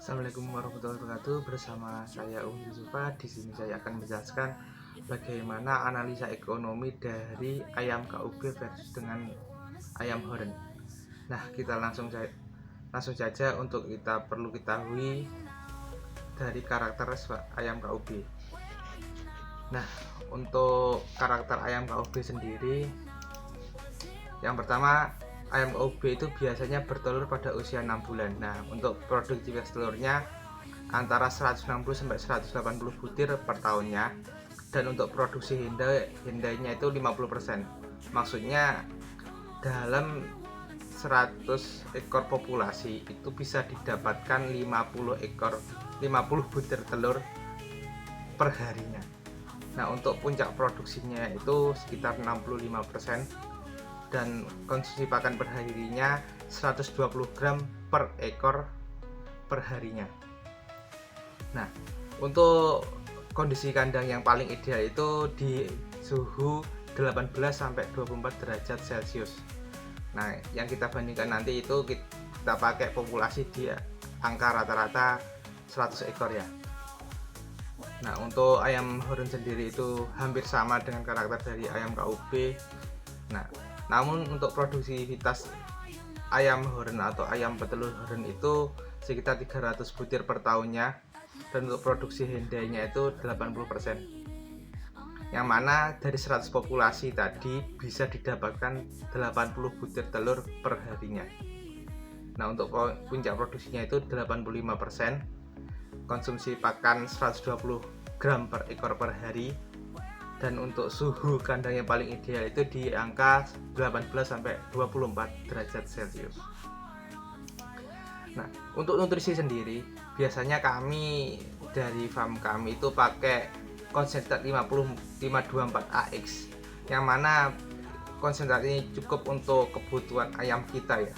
Assalamualaikum warahmatullahi wabarakatuh. Bersama saya Yusufa. Di sini saya akan menjelaskan bagaimana analisa ekonomi dari ayam KUB versus dengan ayam Horen. Nah, kita langsung saja untuk kita perlu ketahui dari karakter ayam KUB. Nah, untuk karakter ayam KUB sendiri, yang pertama, ayam KUB itu biasanya bertelur pada usia 6 bulan. Nah, untuk produktivitas telurnya antara 160 sampai 180 butir per tahunnya. Dan untuk produksi hindainya itu 50%. Maksudnya dalam 100 ekor populasi itu bisa didapatkan 50 butir telur per harinya. Nah, untuk puncak produksinya itu sekitar 65%. Dan konsumsi pakan per harinya 120 gram per ekor per harinya. Nah, untuk kondisi kandang yang paling ideal itu di suhu 18 sampai 24 derajat Celcius. Nah, yang kita bandingkan nanti itu kita pakai populasi di angka rata-rata 100 ekor ya. Nah, untuk ayam Horen sendiri itu hampir sama dengan karakter dari ayam KUB. Nah, namun untuk produktivitas ayam Horen atau ayam petelur Horen itu sekitar 300 butir per tahunnya. Dan untuk produksi hindainya itu 80%. Yang mana dari 100 populasi tadi bisa didapatkan 80 butir telur per harinya. Nah, untuk puncak produksinya itu 85%. Konsumsi pakan 120 gram per ekor per hari. Dan untuk suhu kandang yang paling ideal itu di angka 18 sampai 24 derajat Celcius. Nah, untuk nutrisi sendiri biasanya kami dari farm kami itu pakai konsentrat 524AX, yang mana konsentrat ini cukup untuk kebutuhan ayam kita ya.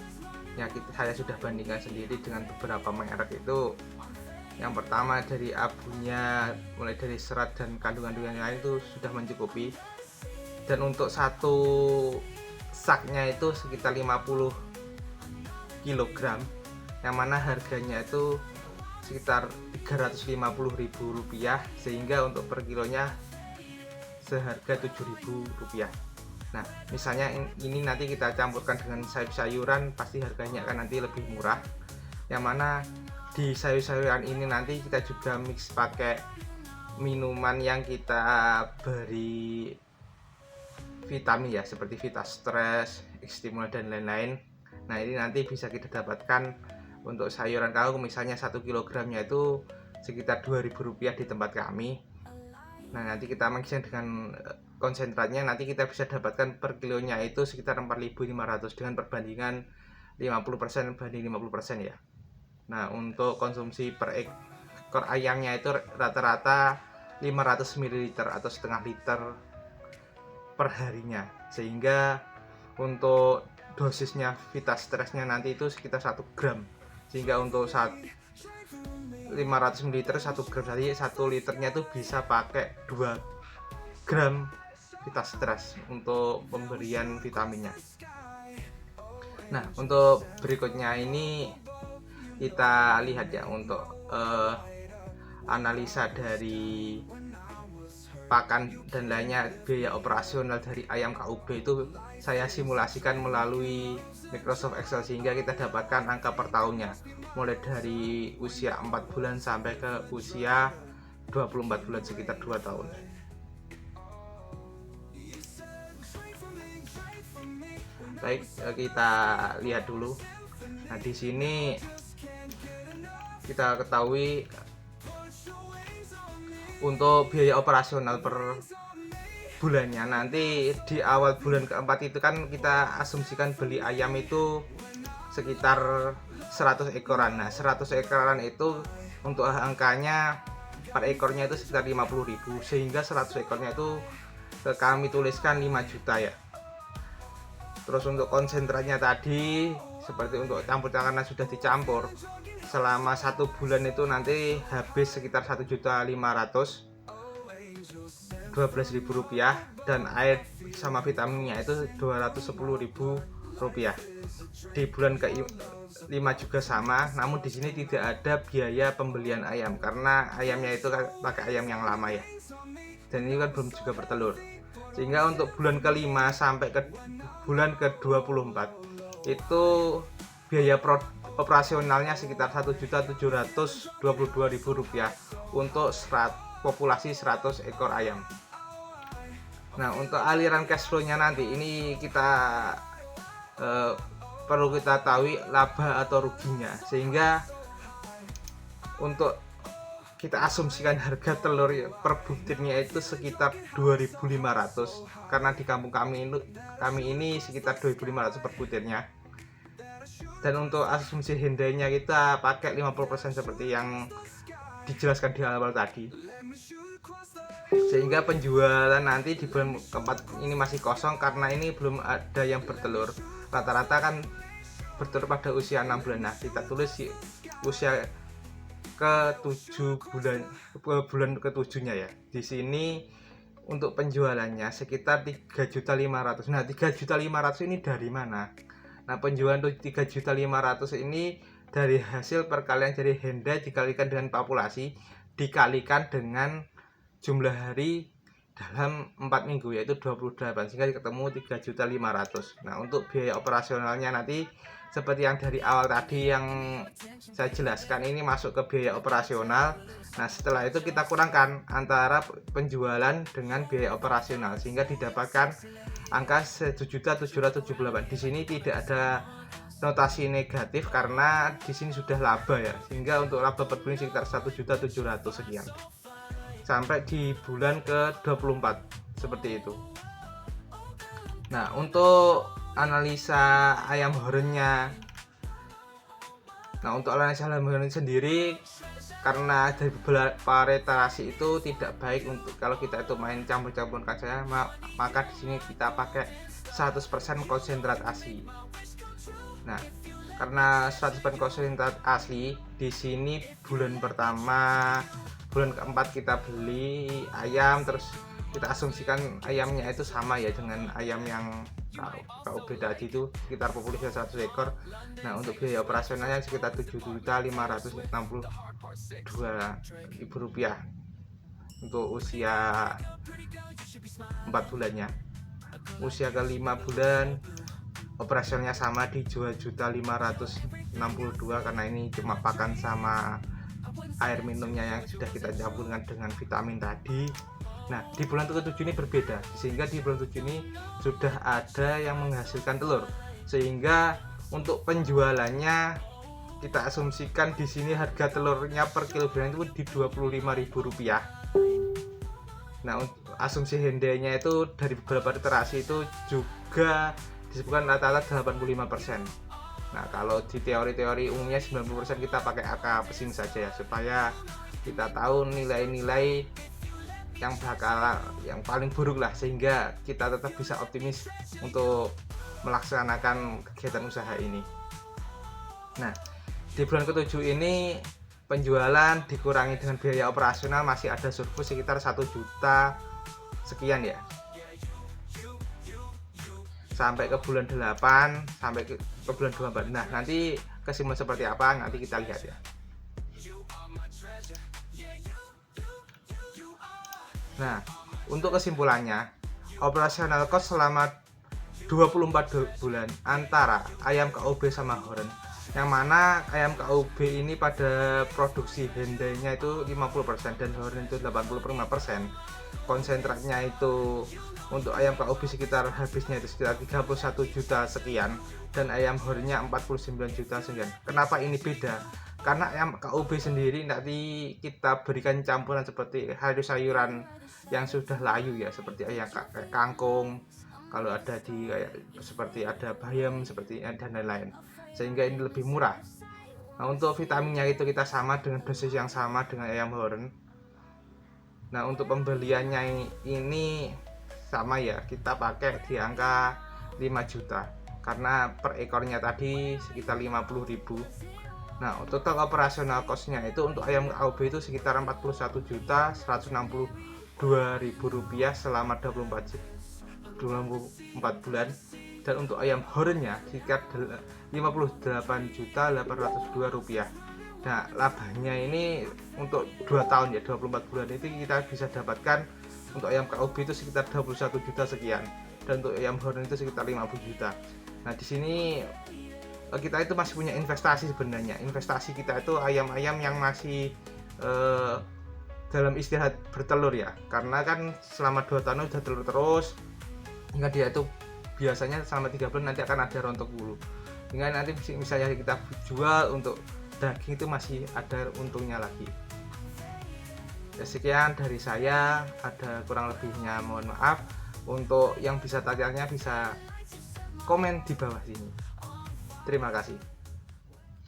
Saya sudah bandingkan sendiri dengan beberapa merek itu. Yang pertama dari abunya, mulai dari serat dan kandungan-kandungan lain itu sudah mencukupi. Dan untuk satu saknya itu sekitar 50 kg, yang mana harganya itu sekitar Rp350.000, sehingga untuk per kilonya seharga Rp7.000. Nah, misalnya ini nanti kita campurkan dengan sayur-sayuran, pasti harganya akan nanti lebih murah. Yang mana di sayur-sayuran ini nanti kita juga mix pakai minuman yang kita beri vitamin ya, seperti Vitastress, X-Stimula dan lain-lain. Nah, ini nanti bisa kita dapatkan untuk sayuran kalau misalnya 1 kilogramnya itu sekitar Rp2.000 di tempat kami. Nah, nanti kita mixin dengan konsentratnya, nanti kita bisa dapatkan per kilonya itu sekitar 4.500 dengan perbandingan 50% banding 50% ya. Nah, untuk konsumsi per ekor ayamnya itu rata-rata 500 ml atau setengah liter per harinya, sehingga untuk dosisnya Vitastressnya nanti itu sekitar 1 gram, sehingga untuk 500 ml 1 gram, jadi 1 liternya itu bisa pakai 2 gram Vitastress untuk pemberian vitaminnya. Nah, untuk berikutnya ini kita lihat ya untuk analisa dari pakan dan lainnya, biaya operasional dari ayam KUB itu saya simulasikan melalui Microsoft Excel, sehingga kita dapatkan angka per tahunnya mulai dari usia 4 bulan sampai ke usia 24 bulan, sekitar 2 tahun. Baik, kita lihat dulu. Nah, di sini kita ketahui untuk biaya operasional per bulannya nanti di awal bulan keempat itu kan kita asumsikan beli ayam itu sekitar 100 ekoran. Nah, 100 ekoran itu untuk angkanya per ekornya itu sekitar 50.000, sehingga 100 ekornya itu kami tuliskan 5 juta ya. Terus untuk konsentratnya tadi, seperti untuk campur karena sudah dicampur selama 1 bulan itu nanti habis sekitar 1.512.000 rupiah, dan air sama vitaminnya itu Rp210.000 di bulan juga sama, namun di sini tidak ada biaya pembelian ayam karena ayamnya itu pakai ayam yang lama ya, dan ini kan belum juga bertelur, sehingga untuk bulan ke-5 sampai ke bulan ke-24 itu biaya operasionalnya sekitar Rp1.722.000 untuk populasi 100 ekor ayam. Nah, untuk aliran cash flow-nya nanti ini kita perlu kita tahu laba atau ruginya, sehingga untuk kita asumsikan harga telur per butirnya itu sekitar 2.500 karena di kampung kami ini sekitar 2.500 per butirnya. Dan untuk asumsi hendainya kita pakai 50% seperti yang dijelaskan di awal tadi, sehingga penjualan nanti di bulan keempat ini masih kosong karena ini belum ada yang bertelur. Rata-rata kan bertelur pada usia 6 bulan. Nah, kita tulis usia ke-7 bulan ke-7-nya ya. Di sini untuk penjualannya sekitar 3.500.000. Nah, 3.500.000 ini dari mana? Nah, penjualan 3.500.000 ini dari hasil perkalian dari hendai dikalikan dengan populasi dikalikan dengan jumlah hari dalam 4 minggu yaitu 28, sehingga ketemu 3.500.000. Nah, untuk biaya operasionalnya nanti seperti yang dari awal tadi yang saya jelaskan, ini masuk ke biaya operasional. Nah, setelah itu kita kurangkan antara penjualan dengan biaya operasional sehingga didapatkan angka 1.778. Di sini tidak ada notasi negatif karena di sini sudah laba ya, sehingga untuk laba per bulan sekitar 1.700.000 sekian sampai di bulan ke-24 seperti itu. Nah, untuk analisa ayam horennya, untuk analisa ayam horen sendiri, karena dari beberapa retarasi itu tidak baik untuk kalau kita itu main campur-campurkan saja, maka di sini kita pakai 100% konsentrat asli. Nah, karena 100% konsentrat asli, di sini bulan pertama, bulan keempat kita beli ayam, terus kita asumsikan ayamnya itu sama ya dengan ayam yang KUB tadi itu sekitar populasi 100 ekor. Nah, untuk biaya operasionalnya sekitar Rp7.562.000 untuk usia 4 bulannya. Usia ke-5 bulan operasionalnya sama di Rp2.562.000 karena ini cuma pakan sama air minumnya yang sudah kita campurkan dengan vitamin tadi. Nah, di bulan ke-7 ini berbeda, sehingga di bulan 7 ini sudah ada yang menghasilkan telur, sehingga untuk penjualannya kita asumsikan di sini harga telurnya per kilogram itu di Rp25.000. Nah, asumsi hendainya itu dari beberapa literasi itu juga disebutkan rata-rata 85%. Nah, kalau di teori-teori umumnya 90% kita pakai angka pesing saja ya, supaya kita tahu nilai-nilai yang paling buruk lah, sehingga kita tetap bisa optimis untuk melaksanakan kegiatan usaha ini. Nah, di bulan ke-7 ini penjualan dikurangi dengan biaya operasional masih ada surplus sekitar 1 juta sekian ya, sampai ke bulan 8 sampai ke bulan 24. Nah, nanti kesimpulan seperti apa nanti kita lihat ya. Nah, untuk kesimpulannya, operasional cost selama 24 bulan antara ayam KUB sama horen, yang mana ayam KUB ini pada produksi hendainya itu 50% dan horen itu 85%. Konsentratnya itu untuk ayam KUB sekitar habisnya itu sekitar 31 juta sekian dan ayam horennya 49 juta sekian. Kenapa ini beda? Karena ayam KUB sendiri nanti kita berikan campuran seperti sayur-sayuran yang sudah layu ya, seperti ayam kangkung, kalau ada di seperti ada bayam seperti dan lain-lain, sehingga ini lebih murah. Nah, untuk vitaminnya itu kita sama dengan dosis yang sama dengan ayam horen. Nah, untuk pembeliannya ini sama ya, kita pakai di angka 5 juta karena per ekornya tadi sekitar 50.000. Nah, total operasional costnya itu untuk ayam KUB itu sekitar Rp41.162.000 selama 24 bulan, dan untuk ayam hornnya sekitar 58.802 rupiah. Nah, labanya ini untuk 2 tahun ya, 24 bulan itu kita bisa dapatkan untuk ayam KUB itu sekitar 21 juta sekian, dan untuk ayam horn itu sekitar 50 juta. Nah, di sini kita itu masih punya investasi sebenarnya. Investasi kita itu ayam-ayam yang masih dalam istirahat bertelur ya, karena kan selama 2 tahun udah telur terus, hingga dia itu biasanya selama 3 bulan nanti akan ada rontok bulu, hingga nanti misalnya kita jual untuk daging itu masih ada untungnya lagi. Ya, sekian dari saya, ada kurang lebihnya mohon maaf. Untuk yang bisa tanya bisa komen di bawah sini. Terima kasih.